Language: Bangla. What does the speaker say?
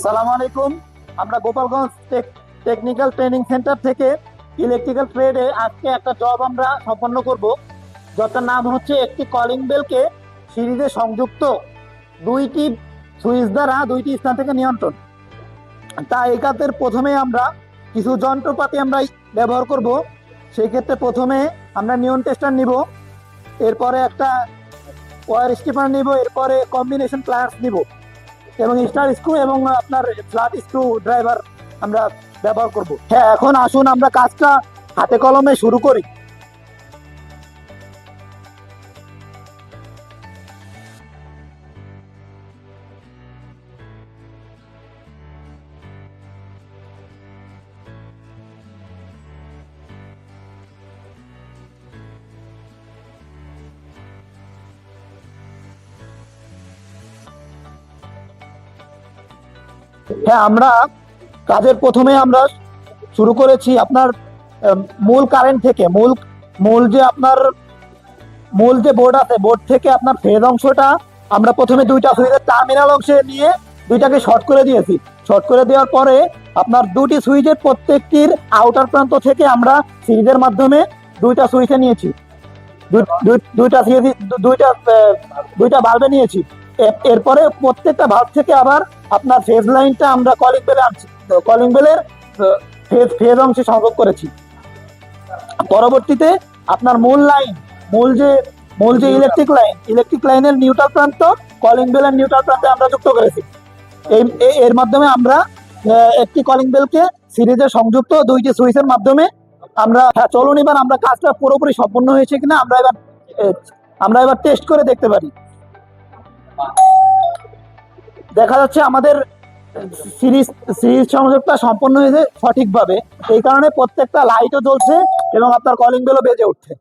সালাম আলাইকুম। আমরা গোপালগঞ্জ টেকনিক্যাল ট্রেনিং সেন্টার থেকে ইলেকট্রিক্যাল ট্রেডে আজকে একটা জব আমরা সম্পন্ন করব। জবটার নাম হচ্ছে একটি কলিং বেলকে সিরিজে সংযুক্ত দুইটি সুইচ দ্বারা দুইটি স্থান থেকে নিয়ন্ত্রণ। তা এই কাজের প্রথমে আমরা কিছু যন্ত্রপাতি আমরা ব্যবহার করব। সেই ক্ষেত্রে প্রথমে আমরা নিয়ন টেস্টার নিব, এরপরে একটা ওয়্যার স্টিপার নিব, এরপরে কম্বিনেশন প্লায়ার্স নিব এবং স্টার স্ক্রু এবং আপনার ফ্ল্যাট স্ক্রু ড্রাইভার আমরা ব্যবহার করব। হ্যাঁ, এখন আসুন আমরা কাজটা হাতে কলমে শুরু করি। হ্যাঁ, আমরা কাজের প্রথমে আমরা শুরু করেছি আপনার মূল কারেন্ট থেকে। মূল মূল যে আপনার মূল যে বোর্ড আছে, বোর্ড থেকে আপনার ফেজ অংশটা আমরা প্রথমে দুইটা সুইচের টার্মিনাল অংশে নিয়ে দুইটাকে শর্ট করে দিয়েছি। শর্ট করে দেওয়ার পরে আপনার দুটি সুইচের প্রত্যেকটির আউটার প্রান্ত থেকে আমরা সিরিজের মাধ্যমে দুইটা সুইচে নিয়েছি, দুইটা সিরিজ দুইটা বাল্বে নিয়েছি। এরপরে প্রত্যেকটা ভাল্ব থেকে আবার আপনার ফেজ লাইনটা আমরা কলিং বেলে আনছি, কলিং বেলের ফেজ অংশে সংযোগ করেছি। পরবর্তীতে আপনার মূল লাইন, মূল যে ইলেকট্রিক লাইনের নিউট্রাল প্রান্ত কলিং বেলের নিউট্রাল প্রান্তে আমরা যুক্ত করেছি। এর মাধ্যমে আমরা একটি কলিং বেলকে সিরিজে সংযুক্ত দুইটি সুইচের মাধ্যমে আমরা। হ্যাঁ, চলুন এবার আমরা কাজটা পুরোপুরি সম্পন্ন হয়েছে কিনা আমরা এবার টেস্ট করে দেখতে পারি। দেখা যাচ্ছে আমাদের সিরিজ সংযোগটা সম্পন্ন হয়েছে সঠিকভাবে। এই কারণে প্রত্যেকটা লাইটও জ্বলছে এবং আপনার কলিং বেলও বেজে উঠছে।